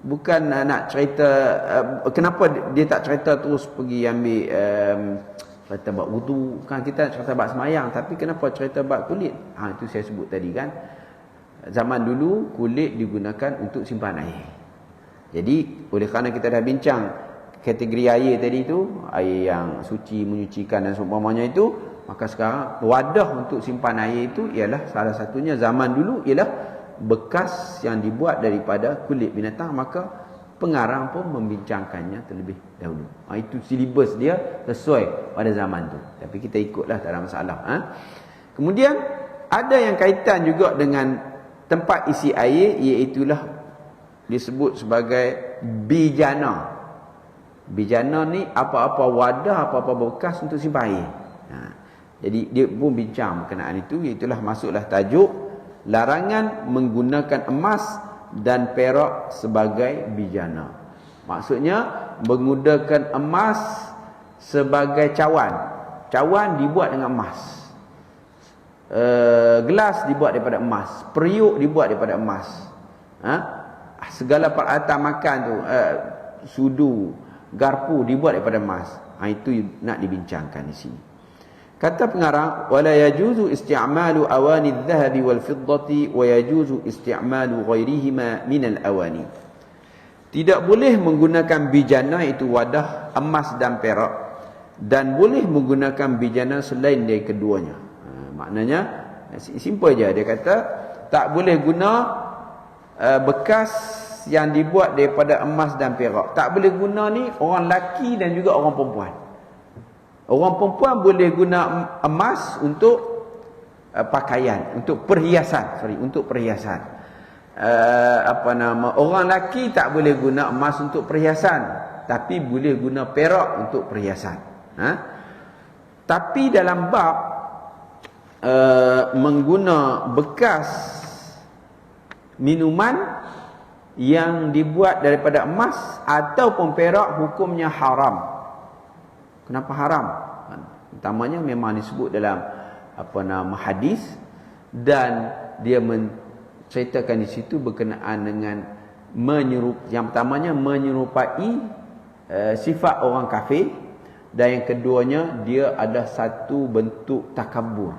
Bukan nak cerita kenapa dia tak cerita terus pergi ambil cerita bab wudu. Kan kita cerita bab semayang, tapi kenapa cerita bab kulit? Itu saya sebut tadi kan. Zaman dulu kulit digunakan untuk simpan air. Jadi oleh kerana kita dah bincang kategori air tadi tu, air yang suci, menyucikan dan seumpamanya itu, maka sekarang wadah untuk simpan air itu ialah salah satunya zaman dulu ialah bekas yang dibuat daripada kulit binatang. Maka pengarang pun membincangkannya terlebih dahulu. Itu silibus dia sesuai pada zaman tu. Tapi kita ikutlah, tak ada masalah. Kemudian ada yang kaitan juga dengan tempat isi air, iaitulah disebut sebagai bijana. Bijana ni apa-apa wadah, apa-apa bekas untuk simpan air. Jadi dia pun bincang berkenaan itu, iaitulah masuklah tajuk larangan menggunakan emas dan perak sebagai bijana. Maksudnya menggunakan emas sebagai cawan. Cawan dibuat dengan emas. Gelas dibuat daripada emas. Periuk dibuat daripada emas. Segala peralatan makan tu, sudu, garpu dibuat daripada emas. Itu nak dibincangkan di sini. Kata pengarang, wala yajuzu isti'malu awani adh-dhahabi wal fiddati wa yajuzu isti'malu ghairihima min al-awani. Tidak boleh menggunakan bijana, itu wadah emas dan perak, dan boleh menggunakan bijana selain dari keduanya. Maknanya simple je, dia kata tak boleh guna bekas yang dibuat daripada emas dan perak. Tak boleh guna ni orang lelaki dan juga orang perempuan. Orang perempuan boleh guna emas untuk pakaian, untuk perhiasan, untuk perhiasan. Orang lelaki tak boleh guna emas untuk perhiasan, tapi boleh guna perak untuk perhiasan. Tapi dalam bab mengguna bekas minuman yang dibuat daripada emas ataupun perak, hukumnya haram. Kenapa haram? Utamanya memang disebut dalam hadis, dan dia menceritakan di situ berkenaan dengan yang pertamanya menyerupai sifat orang kafir, dan yang keduanya dia ada satu bentuk takabur.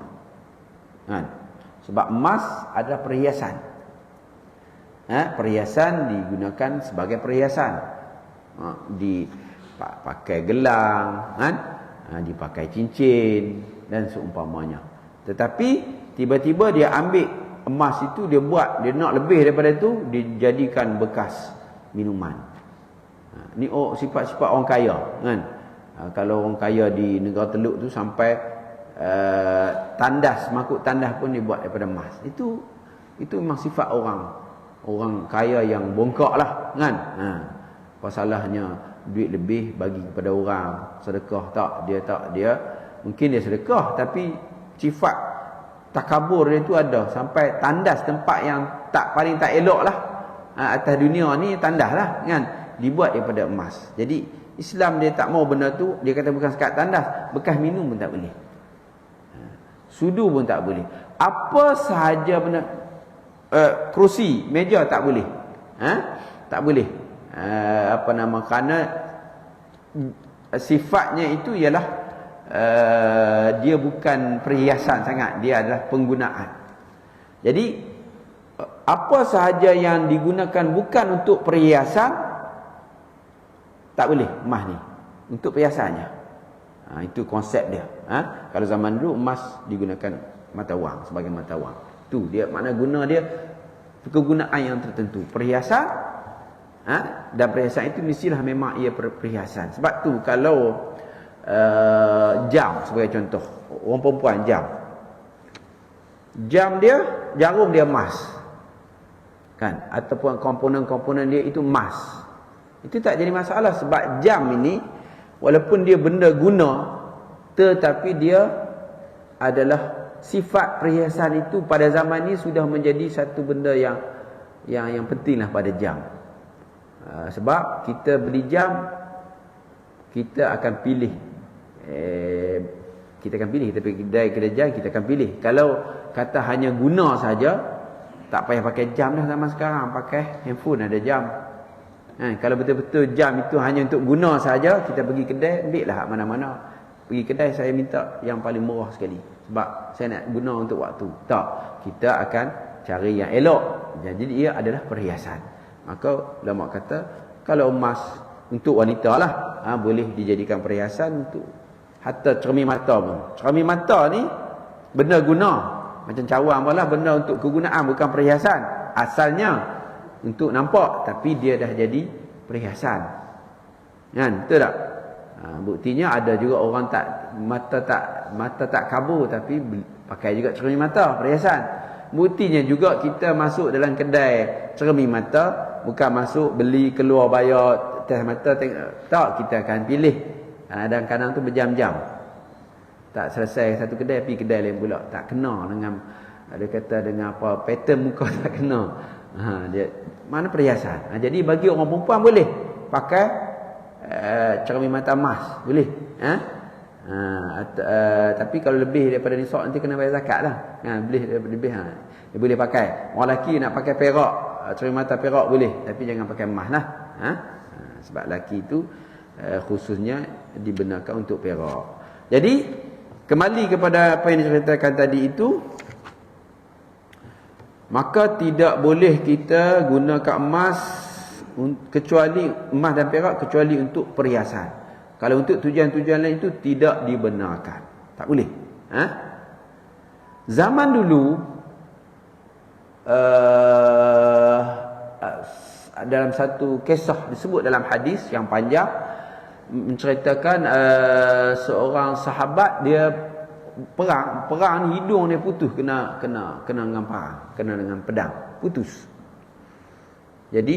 Sebab emas adalah perhiasan. Perhiasan digunakan sebagai perhiasan. Pakai gelang, dipakai cincin dan seumpamanya. Tetapi tiba-tiba dia ambil emas itu, dia buat, dia nak lebih daripada itu, dijadikan bekas minuman. Ni sifat-sifat orang kaya, kan? Kalau orang kaya di negara Teluk tu sampai tandas, mangkuk tandas pun dibuat daripada emas. Itu memang sifat orang kaya yang bongkak lah, kan? Pasalahnya duit lebih bagi kepada orang, sedekah dia mungkin dia sedekah, tapi sifat takabur dia tu ada, sampai tandas tempat yang paling tak elok lah atas dunia ni, tandas lah, kan, dibuat daripada emas. Jadi Islam dia tak mau benda tu. Dia kata bukan sekat tandas, bekas minum pun tak boleh, sudu pun tak boleh, apa sahaja benda, kerusi, meja tak boleh, tak boleh. Kerana sifatnya itu ialah dia bukan perhiasan sangat, dia adalah penggunaan. Jadi apa sahaja yang digunakan bukan untuk perhiasan tak boleh emas ni, untuk perhiasannya. Itu konsep dia. Kalau zaman dulu emas digunakan mata wang, sebagai mata wang. Tu dia makna guna dia kegunaan yang tertentu, perhiasan. Dan perhiasan itu mestilah memang ia perhiasan. Sebab tu kalau jam sebagai contoh, orang perempuan jam dia, jarum dia emas, kan, ataupun komponen-komponen dia itu emas, itu tak jadi masalah. Sebab jam ini walaupun dia benda guna, tetapi dia adalah sifat perhiasan itu pada zaman ini sudah menjadi satu benda yang pentinglah pada jam. Sebab kita beli jam, kita akan pilih, kita pergi kedai jam, kita akan pilih. Kalau kata hanya guna saja, tak payah pakai jam dah zaman sekarang, pakai handphone ada jam. Kalau betul-betul jam itu hanya untuk guna saja, kita pergi kedai, ambil lah mana-mana. Pergi kedai, saya minta yang paling murah sekali, sebab saya nak guna untuk waktu. Tak, kita akan cari yang elok. Jadi ia adalah perhiasan. Maka ulama kata kalau emas untuk wanita lah, boleh dijadikan perhiasan untuk hatta cermin mata pun. Cermin mata ni benda guna, macam cawang pun lah, benda untuk kegunaan, bukan perhiasan. Asalnya untuk nampak, tapi dia dah jadi perhiasan, kan? Betul tak? Buktinya ada juga orang mata tak kabur, tapi pakai juga cermin mata, perhiasan. Buktinya juga kita masuk dalam kedai cermin mata, bukan masuk beli, keluar bayar test mata, tengok. Tak, kita akan pilih. Kadang-kadang tu berjam-jam, tak selesai satu kedai, pergi kedai lain pula. Tak kena dengan, ada kata dengan apa, pattern muka tak kena. Dia mana perhiasan. Jadi bagi orang perempuan boleh pakai cermin mata emas, boleh. Tapi kalau lebih daripada nisab nanti kena bayar zakat lah. Boleh lebih, dia boleh pakai. Orang lelaki nak pakai perak, cermin mata perak boleh, tapi jangan pakai emas lah. Sebab lelaki itu khususnya dibenarkan untuk perak. Jadi kembali kepada apa yang diceritakan tadi itu, maka tidak boleh kita gunakan emas, kecuali emas dan perak, kecuali untuk perhiasan. Kalau untuk tujuan-tujuan lain itu tidak dibenarkan, tak boleh. Zaman dulu dalam satu kisah disebut dalam hadis yang panjang, menceritakan seorang sahabat dia perang ni hidung dia putus kena dengan parang, kena dengan pedang, putus. Jadi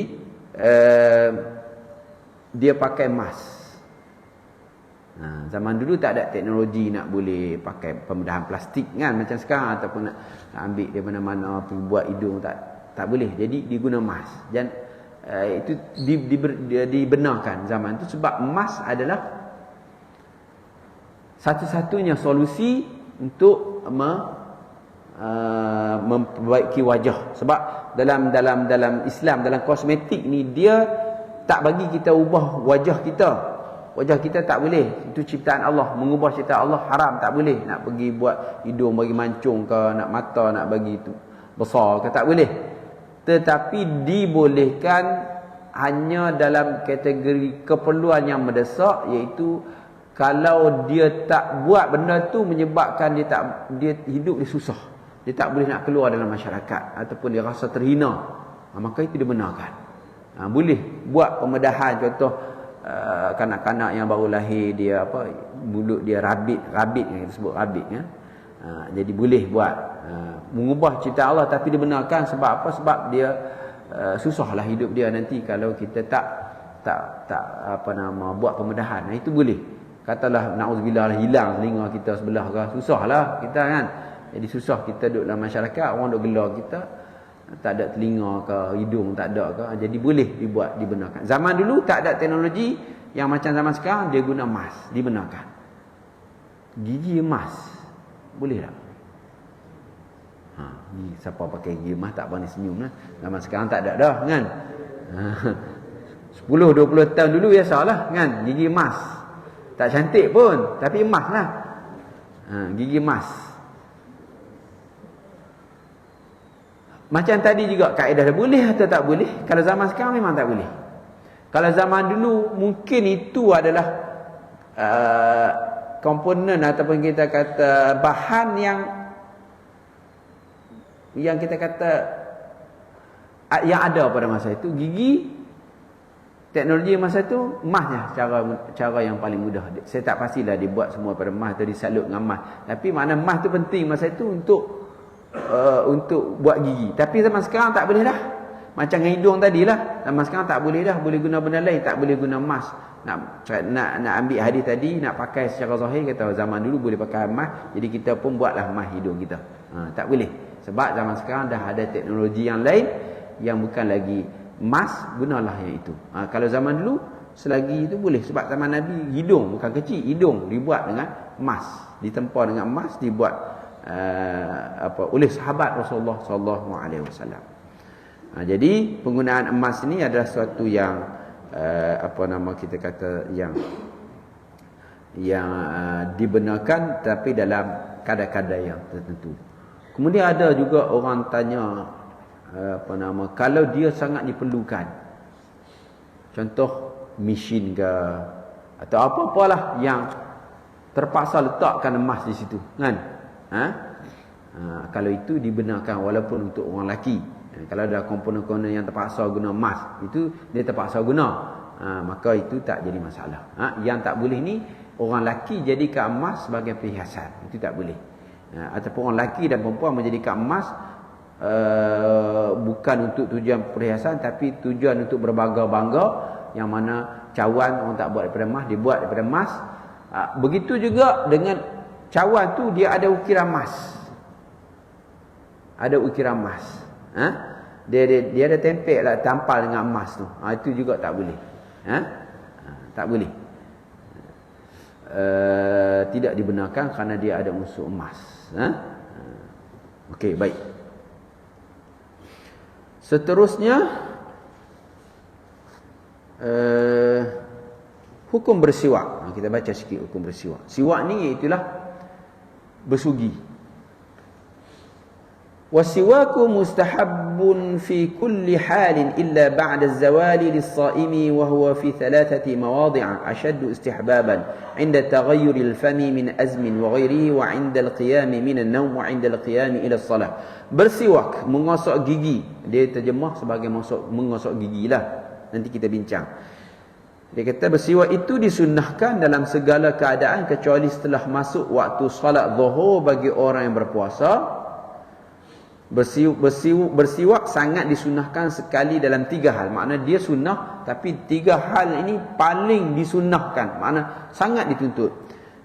dia pakai emas. Zaman dulu tak ada teknologi nak boleh pakai pembedahan plastik kan macam sekarang, ataupun nak ambil dia mana-mana pergi buat hidung, tak boleh. Jadi diguna emas. Dan itu dibenarkan zaman tu sebab emas adalah satu-satunya solusi untuk memperbaiki wajah. Sebab dalam Islam, dalam kosmetik ni, dia tak bagi kita ubah wajah kita. Wajah kita tak boleh. Itu ciptaan Allah. Mengubah ciptaan Allah haram, tak boleh. Nak pergi buat hidung bagi mancung ke, nak mata nak bagi itu besar ke, tak boleh. Tetapi dibolehkan hanya dalam kategori keperluan yang mendesak, iaitu kalau dia tak buat benda tu menyebabkan dia hidup dia susah. Dia tak boleh nak keluar dalam masyarakat ataupun dia rasa terhina. Maka itu dibenarkan. Boleh buat pembedahan, contoh kanak-kanak yang baru lahir, dia mulut dia rabit yang kita sebut rabit ya. Jadi boleh buat mengubah ciptaan Allah, tapi dibenarkan sebab apa? Sebab dia susahlah hidup dia nanti kalau kita tak buat pembedahan. Itu boleh. Katalah naudzubillah hilang telinga kita sebelah ke, susahlah kita kan. Jadi susah kita duduk dalam masyarakat, orang duk gelar kita tak ada telinga ke, hidung tak ada ke. Jadi boleh dibenarkan. Zaman dulu tak ada teknologi yang macam zaman sekarang, dia guna emas, dibenarkan. Gigi emas boleh tak? Ni siapa pakai gigi emas tak berani senyum lah. Zaman sekarang tak ada dah kan. 10-20 tahun dulu biasalah kan, gigi emas. Tak cantik pun, tapi emas lah. Gigi emas. Macam tadi juga kaedah dia boleh atau tak boleh. Kalau zaman sekarang memang tak boleh. Kalau zaman dulu mungkin itu adalah komponen ataupun kita kata bahan yang kita kata yang ada pada masa itu. Gigi, teknologi masa itu emasnya cara yang paling mudah. Saya tak pastilah dibuat semua pada emas atau disalut dengan emas. Tapi makna emas tu penting masa itu untuk buat gigi. Tapi zaman sekarang tak boleh dah. Macam dengan hidung tadilah, zaman sekarang tak boleh dah. Boleh guna benda lain, tak boleh guna emas. Nak ambil hadis tadi, nak pakai secara zahir, kata zaman dulu boleh pakai emas, jadi kita pun buatlah emas hidung kita. Tak boleh. Sebab zaman sekarang dah ada teknologi yang lain yang bukan lagi emas, gunalah yang itu. Kalau zaman dulu selagi itu boleh. Sebab zaman Nabi hidung bukan kecil, hidung dibuat dengan emas, ditempa dengan emas, dibuat oleh sahabat Rasulullah sallallahu alaihi wasallam. Jadi penggunaan emas ini adalah suatu yang kita kata yang dibenarkan, tapi dalam kadar-kadar yang tertentu. Kemudian ada juga orang tanya kalau dia sangat diperlukan, contoh mesin ke atau apa-apalah yang terpaksa letakkan emas di situ kan. Kalau itu dibenarkan walaupun untuk orang lelaki. Kalau ada komponen-komponen yang terpaksa guna emas, itu dia terpaksa guna, maka itu tak jadi masalah. Yang tak boleh ni orang lelaki jadikan emas sebagai perhiasan, itu tak boleh. Ataupun orang lelaki dan perempuan menjadikan emas bukan untuk tujuan perhiasan, tapi tujuan untuk berbangga-bangga, yang mana cawan orang tak buat daripada emas, dibuat daripada emas. Begitu juga dengan cawan tu, dia ada ukiran emas. Ada ukiran emas. Dia ada tempel lah, tampal dengan emas tu. Itu juga tak boleh. Tak boleh. Tidak dibenarkan kerana dia ada unsur emas. Okey, baik. Seterusnya hukum bersiwak. Kita baca sikit hukum bersiwak. Siwak ni iaitulah bersugi. Wasiwaku mustahabbun fi kulli halin illa ba'da az-zawali lis-sa'imi wa huwa fi thalathati mawadhi'a ashaddu istihbaban 'inda taghayyur al-fami min azmin wa ghayrihi wa 'inda al-qiyam min an-nawm wa 'inda al-qiyam ila as-salah. Bersiwak, menggosok gigi. Dia terjemah sebagai mengosok gigi lah. Nanti kita bincang. Dia kata bersiwak itu disunnahkan dalam segala keadaan kecuali setelah masuk waktu solat zuhur bagi orang yang berpuasa. Bersiwak sangat disunnahkan sekali dalam 3 hal. Makna dia sunnah, tapi 3 hal ini paling disunnahkan. Makna sangat dituntut.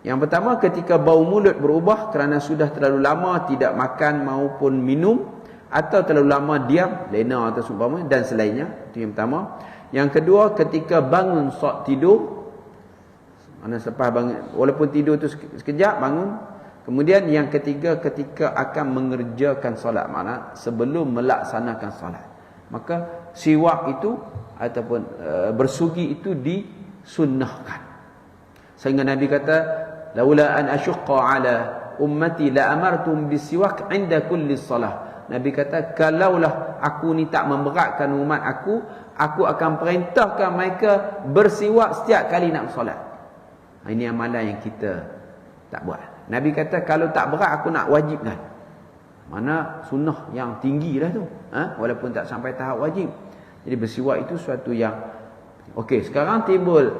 Yang pertama, ketika bau mulut berubah kerana sudah terlalu lama tidak makan maupun minum, atau terlalu lama diam, lena atau seumpama, dan selainnya. Itu yang pertama. Yang kedua, ketika bangun saat tidur, mana selepas bangun, walaupun tidur tu sekejap bangun. Kemudian yang ketiga, ketika akan mengerjakan solat, mana sebelum melaksanakan solat. Maka siwak itu ataupun bersugi itu disunnahkan. Sehingga Nabi kata, laula an asyqa ala ummati la amartum bisiwak 'inda kulli salah. Nabi kata, kalaulah aku ni tak memberatkan umat aku akan perintahkan mereka bersiwak setiap kali nak solat. Ini amalan yang kita tak buat. Nabi kata, kalau tak berat aku nak wajibkan. Mana sunnah yang tinggi lah tu. Walaupun tak sampai tahap wajib. Jadi bersiwak itu suatu yang okey. Sekarang timbul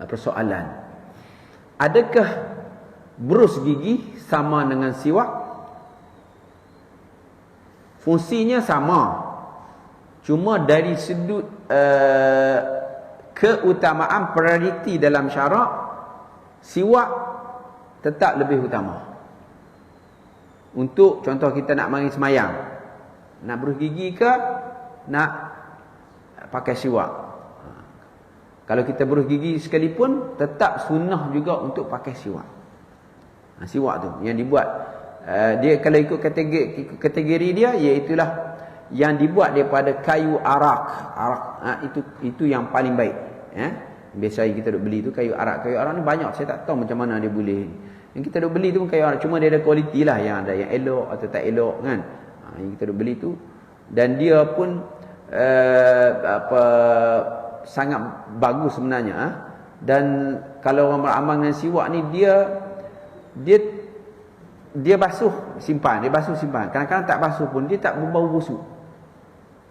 persoalan. Adakah berus gigi sama dengan siwak? Fungsinya sama. Cuma dari sudut keutamaan prioriti dalam syarak, siwak tetap lebih utama. Untuk contoh kita nak mari semayang, nak berus gigi ke nak pakai siwak. Kalau kita berus gigi sekalipun tetap sunnah juga untuk pakai siwak. Siwak tu yang dibuat dia kalau ikut kategori dia, iaitulah yang dibuat daripada kayu arak. Itu yang paling baik. Biasa kita duk beli tu kayu arak. Kayu arak ni banyak, saya tak tahu macam mana dia boleh. Yang kita duk beli tu kayu arak, cuma dia ada kualiti lah, yang ada yang elok atau tak elok kan. Yang kita duk beli tu, dan dia pun sangat bagus sebenarnya. Dan kalau orang beramal dengan siwak ni, dia basuh simpan, kadang-kadang tak basuh pun dia tak berbau busuk.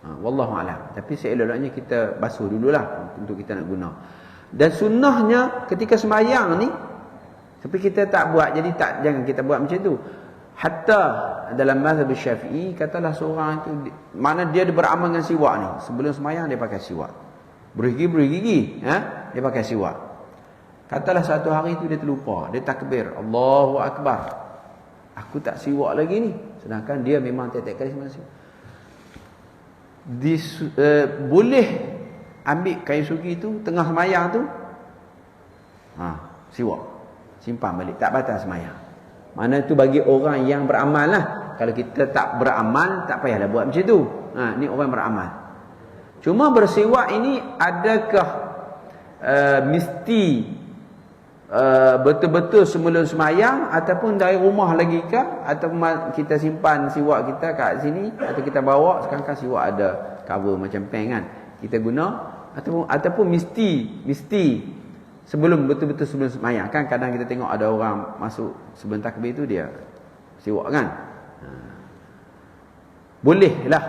Wallahu alam. Tapi seeloknya kita basuh dululah untuk kita nak guna. Dan sunnahnya ketika sembahyang ni, tapi kita tak buat, jadi jangan kita buat macam tu. Hatta dalam mazhab Syafi'i, katalah seorang itu, mana dia beramal dengan siwak ni, sebelum sembahyang dia pakai siwak. Berus gigi, dia pakai siwak. Katalah satu hari itu dia terlupa, dia takbir, Allahu Akbar, aku tak siwak lagi ni. Sedangkan dia memang tiap-tiap kali sembahyang siwak. Boleh ambil kayu sugi tu tengah semayang tu, siwak, simpan balik, tak batal semayang. Mana tu bagi orang yang beramal lah. Kalau kita tak beramal, tak payahlah buat macam tu. Ni orang beramal. Cuma bersiwak ini, adakah mesti betul-betul sebelum semayang, ataupun dari rumah lagi ke, ataupun kita simpan siwak kita kat sini, atau kita bawa, sekarang kan siwak ada cover macam pen kan, kita guna, ataupun mesti sebelum betul-betul sebelum semayang. Kan kadang kita tengok ada orang masuk sebelum takbir tu dia siwak kan. Boleh lah,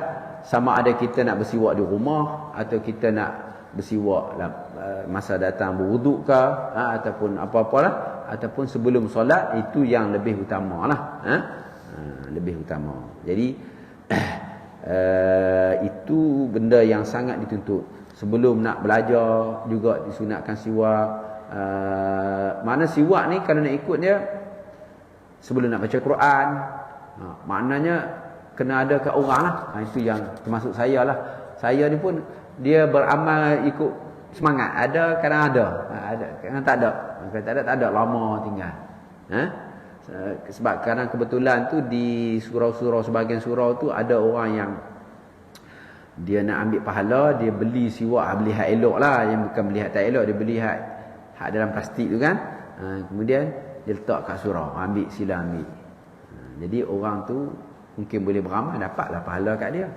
sama ada kita nak bersiwak di rumah, atau kita nak bersiwak masa datang berwuduk ke, ataupun apa-apalah, ataupun sebelum solat, itu yang lebih utama lah. Lebih utama. Jadi itu benda yang sangat dituntut. Sebelum nak belajar juga disunatkan siwak. Mana siwak ni kalau nak ikut dia, sebelum nak baca Quran, maknanya kena ada kat orang lah. Itu yang termasuk saya lah. Saya ni pun dia beramal ikut semangat. Ada, kadang ada. Kadang tak ada. Kadang tak ada, lama tinggal. Sebab kadang kebetulan tu di surau-surau, sebahagian surau tu ada orang yang dia nak ambil pahala, dia beli siwak, beli hak elok lah, yang bukan beli hak tak elok, dia beli hak dalam plastik tu kan. Kemudian dia letak kat surau, sila ambil. Jadi orang tu mungkin boleh beramal, dapatlah pahala kat dia.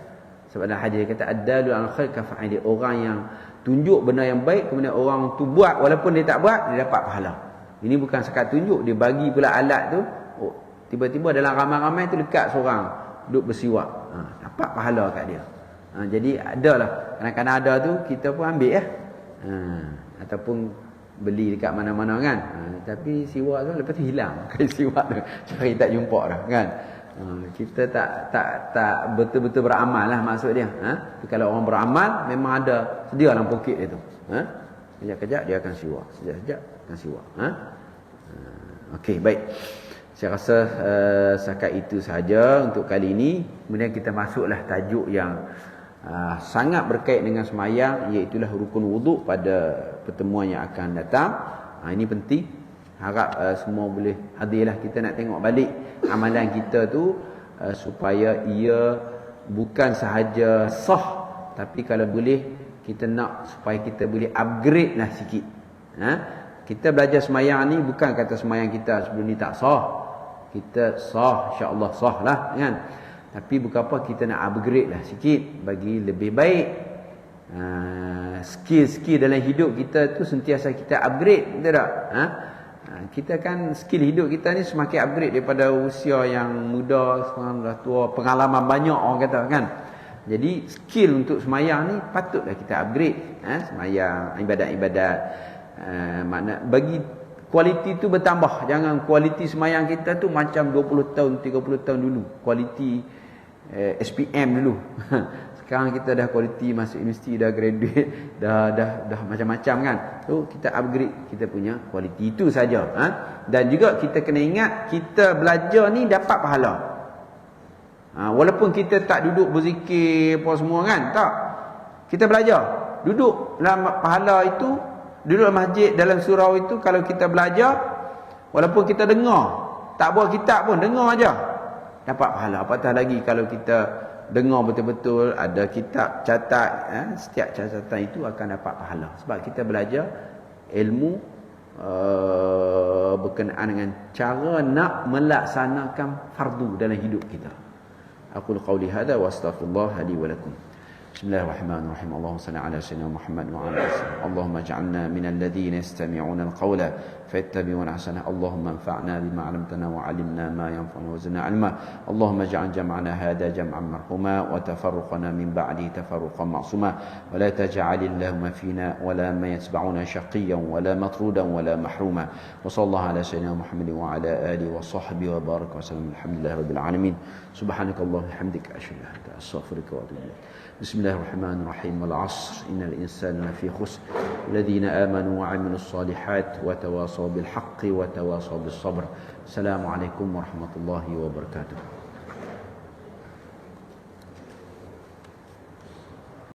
Sebab dalam hadis dia kata ad-dalu al khair ka fa'ili, orang yang tunjuk benda yang baik, kemudian orang tu buat, walaupun dia tak buat, dia dapat pahala. Ini bukan sekat tunjuk, dia bagi pula alat tu. Tiba-tiba dalam ramai-ramai tu dekat seorang duduk bersiwak, dapat pahala kat dia. Jadi adalah kadang-kadang ada tu kita pun ambil ataupun beli dekat mana-mana kan. Tapi siwak tu lepas tu hilang. Kain siwak tu cari tak jumpa dah kan. Kita tak betul-betul beramal lah maksud dia. Tapi kalau orang beramal memang ada sedia dalam poket dia tu. Kejap-kejap dia akan siwak. Sekejap akan siwak. Okey, baik. Saya rasa setakat itu saja untuk kali ini. Kemudian kita masuklah tajuk yang sangat berkait dengan semayang, iaitu rukun wuduk pada pertemuan yang akan datang. Ini penting. Harap semua boleh hadirlah. Kita nak tengok balik amalan kita tu supaya ia bukan sahaja sah, tapi kalau boleh kita nak supaya kita boleh upgrade lah sikit. Kita belajar semayang ni bukan kata semayang kita sebelum ni tak sah. Kita sah, insya-Allah sah lah kan. Tapi bukan apa, kita nak upgrade lah sikit bagi lebih baik. Skill-skill dalam hidup kita tu sentiasa kita upgrade, betul tak? Kita kan skill hidup kita ni semakin upgrade daripada usia yang muda, sekarang dah tua, pengalaman banyak orang kata kan. Jadi skill untuk semayang ni patutlah kita upgrade. Semayang, ibadat-ibadat, makna bagi kualiti tu bertambah. Jangan kualiti semayang kita tu macam 20 tahun 30 tahun dulu, kualiti SPM dulu. Sekarang kita dah kualiti masuk universiti, dah graduate, dah macam-macam kan. So kita upgrade kita punya kualiti itu saja. Dan juga kita kena ingat kita belajar ni dapat pahala. Walaupun kita tak duduk berzikir apa semua kan, tak. Kita belajar. Duduk dalam pahala itu, duduk dalam masjid, dalam surau itu, kalau kita belajar, walaupun kita dengar, tak buat kitab pun, dengar aja, dapat pahala. Apatah lagi kalau kita dengar betul-betul, ada kitab catat, setiap catatan itu akan dapat pahala. Sebab kita belajar ilmu berkenaan dengan cara nak melaksanakan fardu dalam hidup kita. Aqul qawli hadha wa astaghfirullah li wa lakum. Bismillahirrahmanirrahim. Allahumma salli ala sayyidina Muhammad wa ala alihi. Allahumma ij'alna minal ladzina yastami'una al-qawla fayattabi'una ahsana. Allahumma anfa'na bima 'allamtana wa 'allimna ma yanfa'una wa zidna 'ilma. Allahumma ij'al jam'ana hadha jam'an marhuma wa tafarruqana min ba'di tafarruqan ma'suma wa la taj'al Allahumma fina wa la man yatba'una shaqiyyan wa la matrudan wa la mahruma. Wa sallallahu ala sayyidina Muhammad wa ala alihi wa sahbihi wa baraka wa sallam. Alhamdulillahirabbil alamin. Subhanakallahumma wa bihamdika asyhadu an la ilaha illa anta astaghfiruka wa atubu ilaik. Bismillahirrahmanirrahim. Wal 'ashr innal insana lafi khusr. Alladhina amanu wa 'amilus solihat wa tawasaw bil haqqi wa tawasaw bis sabr. Assalamualaikum warahmatullahi wabarakatuh.